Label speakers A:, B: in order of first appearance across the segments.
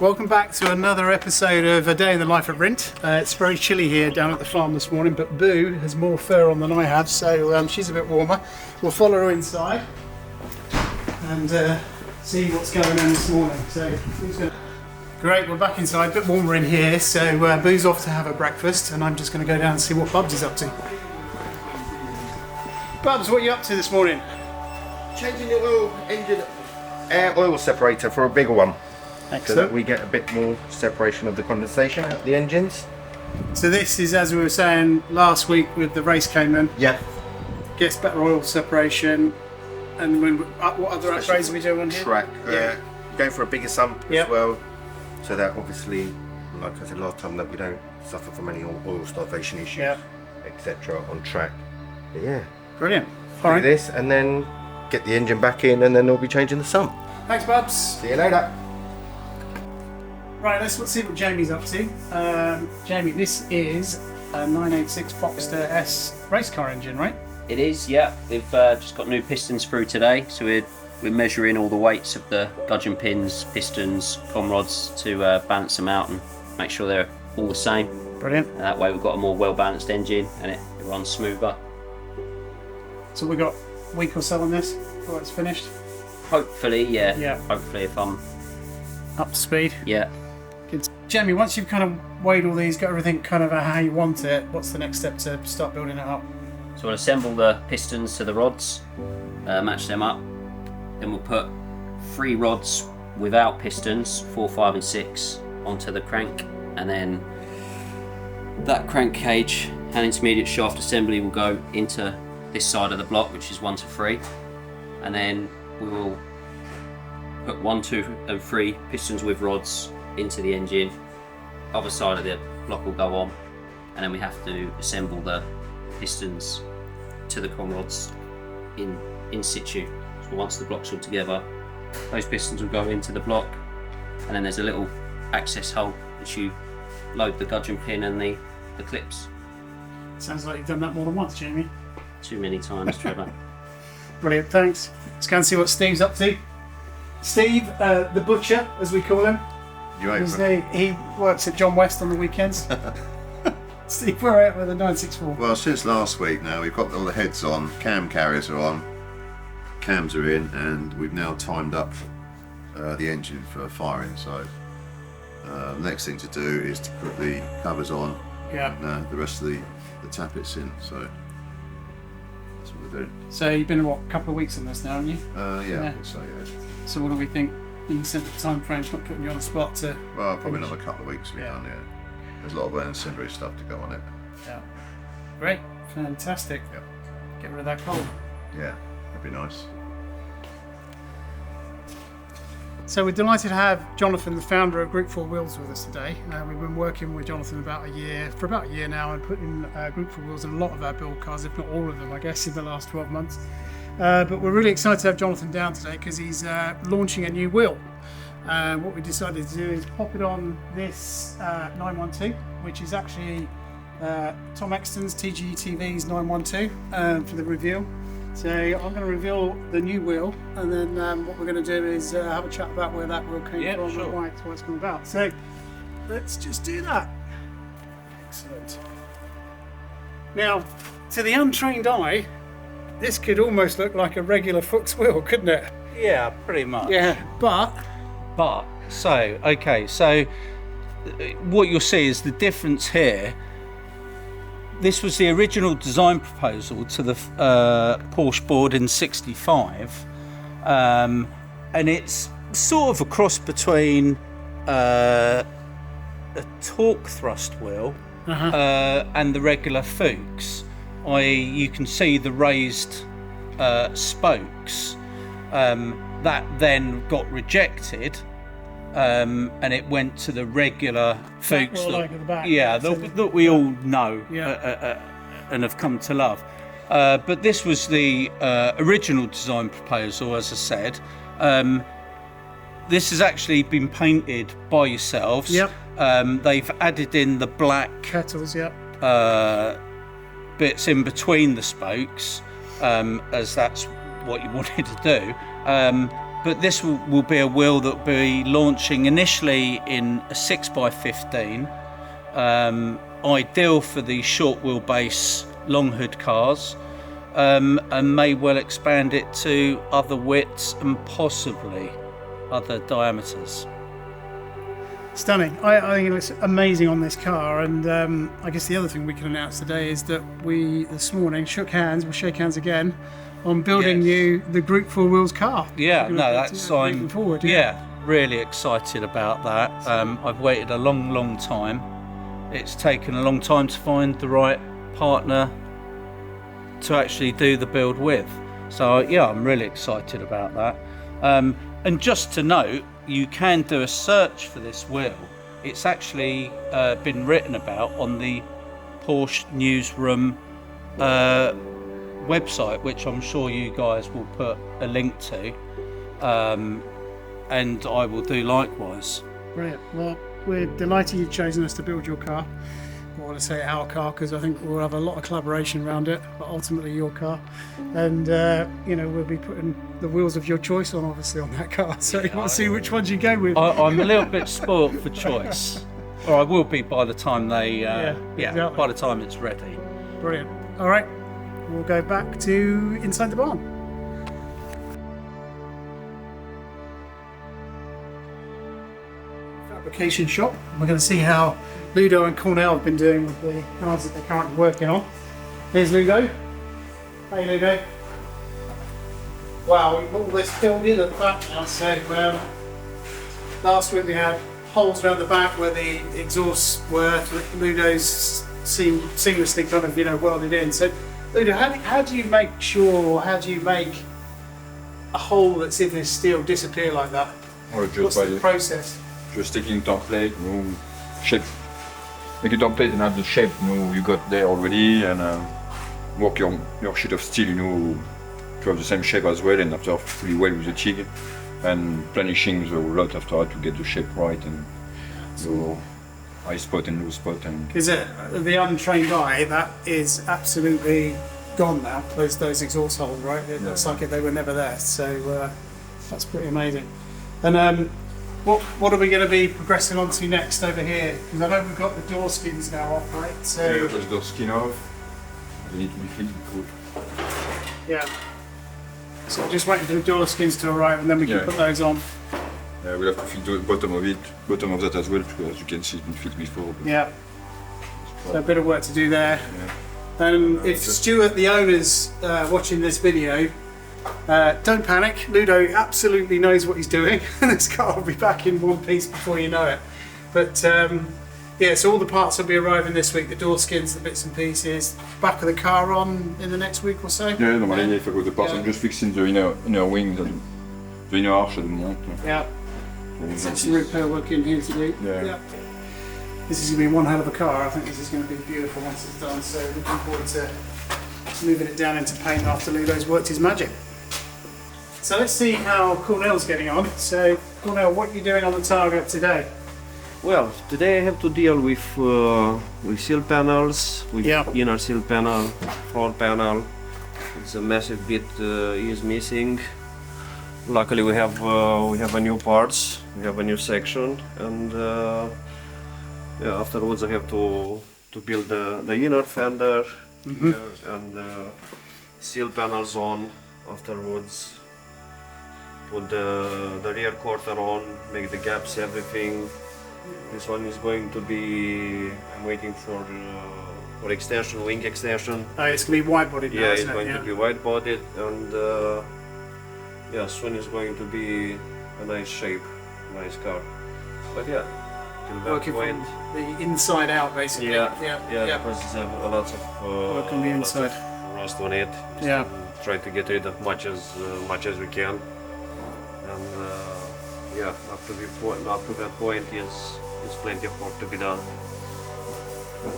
A: Welcome back to another episode of A Day in the Life at Rindt. It's very chilly here down at the farm this morning, but Boo has more fur on than I have, so she's a bit warmer. We'll follow her inside and see what's going on this morning. Great, we're back inside, a bit warmer in here, so Boo's off to have her breakfast and I'm just going to go down and see what Bubs is up to. Bubs, what are you up to this morning?
B: Changing the oil separator for a bigger one.
A: Excellent.
B: So that we get a bit more separation of the condensation at the engines.
A: So this is, as we were saying last week with the race Cayman,
B: Yeah.
A: gets better oil separation, and what other upgrades are we doing here?
B: Track. Going for a bigger sump
A: Yep.
B: as well. So that obviously, like I said last time, that we don't suffer from any oil starvation issues,
A: Yep.
B: etc. on track. But yeah.
A: Brilliant.
B: Do
A: All right.
B: this and then get the engine back in, and then we'll be changing the sump.
A: Thanks, Bubs.
B: See you later.
A: Right, let's see what Jamie's up to. Jamie, this is a 986 Boxster S race car engine, right?
C: It is, yeah. We've just got new pistons through today, so we're measuring all the weights of the gudgeon pins, pistons, com rods to balance them out and make sure they're all the same.
A: Brilliant.
C: And that way we've got a more well-balanced engine and it runs smoother.
A: So we've got a week or so on this before it's finished.
C: Hopefully, yeah.
A: Yeah.
C: Hopefully if I'm,
A: Up to speed.
C: yeah.
A: Good. Jamie, once you've kind of weighed all these, got everything kind of how you want it, what's the next step to start building it up?
C: So we'll assemble the pistons to the rods, match them up. Then we'll put 3 rods without pistons, 4, 5 and 6, onto the crank. And then that crank cage and intermediate shaft assembly will go into this side of the block, which is 1 to 3. And then we will put 1, 2 and 3 pistons with rods into the engine. Other side of the block will go on, and then we have to assemble the pistons to the con rods in situ. So once the block's all together, those pistons will go into the block, and then there's a little access hole that you load the gudgeon pin and the clips.
A: Sounds like you've done that more than once, Jamie.
C: Too many times, Trevor.
A: Brilliant, thanks. Let's go and see what Steve's up to. Steve, the butcher, as we call him. He works at John West on the weekends. Steve, we're out with a 964.
D: Well, since last week now, we've got all the heads on, cam carriers are on, cams are in, and we've now timed up the engine for firing. So the next thing to do is to put the covers on, and the rest of the tappets in. So that's what we're doing.
A: So you've been, what, a couple of weeks on this now, haven't you?
D: Yeah. So yeah.
A: So what do we think in the simple time frames, not putting you on the spot to...
D: Well, probably
A: finish?
D: another couple of weeks we've done, yeah. There's a lot of ancillary stuff to go on it.
A: Yeah. Great, fantastic.
D: Yep.
A: Get rid of that cold.
D: Yeah, that'd be nice.
A: So we're delighted to have Jonathan, the founder of Group 4 Wheels, with us today. We've been working with Jonathan for about a year now, and putting Group 4 Wheels in a lot of our build cars, if not all of them, I guess, in the last 12 months. But we're really excited to have Jonathan down today because he's launching a new wheel. What we decided to do is pop it on this 912, which is actually Tom Exton's TGTV's 912 for the reveal. So I'm going to reveal the new wheel, and then what we're going to do is have a chat about where that wheel came from and why it's come about. So let's just do that. Excellent. Now, to the untrained eye, this could almost look like a regular Fuchs wheel, couldn't it?
E: Yeah, pretty much.
A: Yeah, but
E: so what you'll see is the difference here. This was the original design proposal to the Porsche board in '65, and it's sort of a cross between a torque thrust wheel and the regular Fuchs. I.e., you can see the raised spokes that then got rejected, and it went to the regular Fuchs that we all know and have come to love. But this was the original design proposal, as I said. This has actually been painted by yourselves.
A: Yep.
E: They've added in the black
A: kettles,
E: bits in between the spokes, as that's what you wanted to do. but this will be a wheel that will be launching initially in a 6x15, ideal for the short wheelbase long hood cars, and may well expand it to other widths and possibly other diameters.
A: Stunning. I think it looks amazing on this car, and I guess the other thing we can announce today is that we this morning shook hands, we'll shake hands again, on building
E: Yes.
A: you the Group 4 Wheels car.
E: Yeah,
A: We're
E: no,
A: gonna
E: that's
A: moving forward.
E: really excited about that. I've waited a long time. It's taken a long time to find the right partner to actually do the build with. So yeah, I'm really excited about that. And just to note, you can do a search for this wheel. It's actually been written about on the Porsche Newsroom website, which I'm sure you guys will put a link to, and I will do likewise.
A: Brilliant. Well, we're delighted you've chosen us to build your car. I want to say our car because I think we'll have a lot of collaboration around it, but ultimately your car. And we'll be putting the wheels of your choice on, obviously, on that car. So you want to see which ones you go with.
E: I'm a little bit spoilt for choice, or I will be by the time
A: exactly.
E: by the time it's ready.
A: Brilliant. All right, we'll go back to inside the barn. Fabrication shop. We're going to see how Ludo and Cornell have been doing with the cars that they're currently working on. Here's Ludo. Hey Ludo. Wow, we've got all this filled in at the back now. So last week we had holes around the back where the exhausts were. Ludo's seem seamlessly kind of welded in. So Ludo, how do you make sure, or how do you make a hole that's in this steel disappear like that?
F: Or just
A: What's
F: by
A: the process?
F: just taking template, shape, make a template and have the shape you got there already, and work your sheet of steel to have the same shape as well, and after fully weld with the TIG, and planishing the lot after to get the shape right, and your high spot and low spot. And
A: Because the untrained eye, that is absolutely gone now. Those exhaust holes, right? It looks like they were never there. So that's pretty amazing. And what are we going to be progressing on to next over here? Because I know we've got the door skins now off, right? So
F: just the skin off. They need to be fitted good.
A: yeah. So we're just waiting for the door skins to arrive, and then we can
F: Yeah.
A: put those on.
F: We'll have to fit the bottom of that as well, because as you can see, it's been fit before. But
A: Yeah. So a bit of work to do there.
F: Yeah.
A: If Stuart, the owner's watching this video, don't panic. Ludo absolutely knows what he's doing, and this car will be back in one piece before you know it. But so all the parts will be arriving this week. The door skins, the bits and pieces, back of the car on in the next week or so.
F: Yeah, normally if I got the parts,
A: Yeah.
F: I'm just fixing the inner wing, the inner arch at the moment.
A: Yeah. So some repair work in here to do.
F: Yeah.
A: This is going to be one hell of a car. I think this is going to be beautiful once it's done. So looking forward to moving it down into paint after Ludo's worked his magic. So let's see how Cornell's getting on. So Cornell, what are you doing on the Targa today?
G: Well, today I have to deal with seal panels, with inner seal panel, front panel. It's a massive bit is missing. Luckily we have a new parts, we have a new section, and afterwards I have to build the inner fender and seal panels on. Afterwards, put the rear quarter on, make the gaps, everything. This one is going to be, I'm waiting for extension, wing extension.
A: Oh, it's going to be wide-bodied now,
G: Yeah, it's
A: isn't
G: going
A: it?
G: to be wide-bodied, and soon it's going to be a nice shape, nice car. But yeah, till that
A: Working
G: point,
A: from the inside out, basically.
G: yeah, because it's a lot of
A: Work on the inside.
G: rust on it. Just
A: Yeah.
G: try to get rid of much as we can, and up to that point is plenty of work to be done.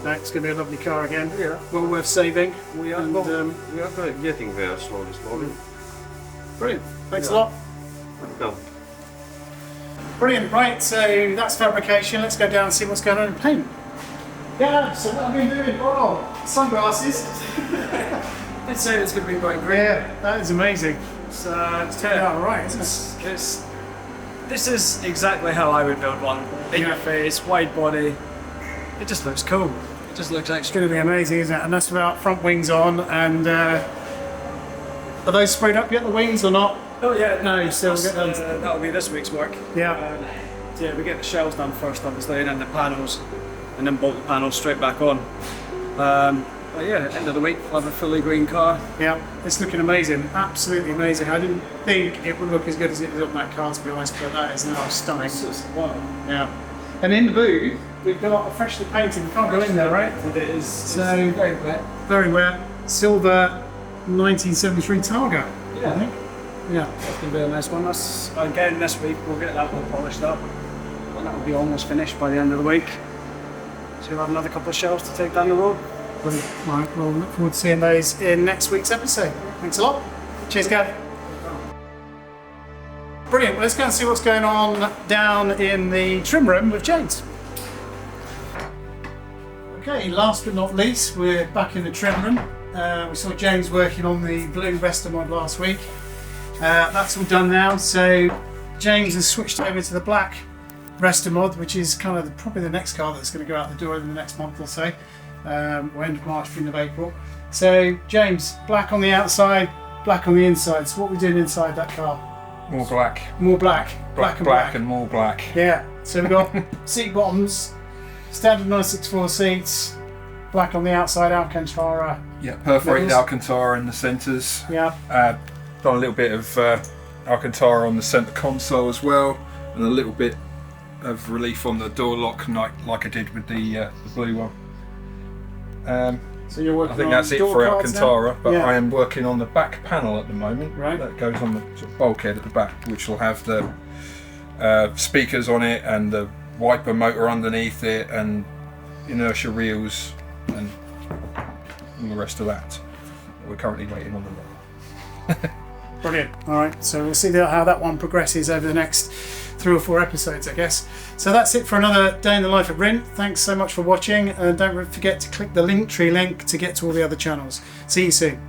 A: That's going to be a lovely car again.
G: Yeah.
A: Well worth saving.
G: We are getting there slowly.
A: Brilliant. Thanks a lot.
G: Welcome.
A: Brilliant. Right, so that's fabrication. Let's go down and see what's going on in paint. Yeah, so what I've been doing, sunglasses.
H: I'd say it's going to be quite great.
A: Yeah, that is amazing. It's turned out alright, isn't it?
H: This is exactly how I would build one. In your face, wide body. It just looks cool. It just looks
A: It's
H: extra.
A: going to be amazing, isn't it? And that's without front wings on. And are those sprayed up yet, the wings, or not?
H: Oh yeah,
A: No, you still get those.
H: that'll be this week's work.
A: Yeah.
H: Yeah, we get the shells done first, obviously, and then the panels, and then bolt the panels straight back on. But yeah, end of the week, we'll have a fully green car.
A: Yeah, it's looking amazing, absolutely amazing. I didn't think it would look as good as it is on that car, to be honest, but that is now stunning.
H: It's just, wow.
A: Yeah. And in the booth, we've got a freshly painted, we can't go in there, right?
H: It is
A: So-
H: very wet.
A: Very wet, silver 1973 Targa, I
H: Yeah,
A: think. Yeah.
H: it's going to be a nice one. That's, again, this week we'll get that one polished up. And that will be almost finished by the end of the week. So we'll have another couple of shells to take down the road.
A: Brilliant. Right, we'll look forward to seeing those in next week's episode. Thanks a lot. Cheers, Gav. Brilliant. Well, let's go and see what's going on down in the trim room with James. Okay, last but not least, we're back in the trim room. We saw James working on the blue Vesta mod last week. That's all done now, so James has switched over to the black Vesta mod, which is kind of probably the next car that's going to go out the door in the next month or so, or end of March, beginning of April. So James, black on the outside, black on the inside. So what are we doing inside that car?
F: More black.
A: More black. Black and black.
F: and more black.
A: Yeah, so we've got seat bottoms, standard 964 seats, black on the outside, Alcantara.
F: Yeah, perforated
A: Levels.
F: Alcantara in the centres.
A: Yeah,
F: Done a little bit of Alcantara on the centre console as well, and a little bit of relief on the door lock, like I did with the blue one.
A: so you're working
F: I think
A: on
F: that's it
A: door
F: for
A: cards now?
F: Alcantara, but
A: Yeah.
F: I am working on the back panel at the moment.
A: Right.
F: That goes on the sort of bulkhead at the back, which will have the speakers on it and the wiper motor underneath it and inertia reels and all the rest of that. We're currently waiting on the
A: Brilliant. All right, so we'll see how that one progresses over the next 3 or 4 episodes, I guess. So that's it for another day in the life at Rindt. Thanks so much for watching, and don't forget to click the Linktree link to get to all the other channels. See you soon.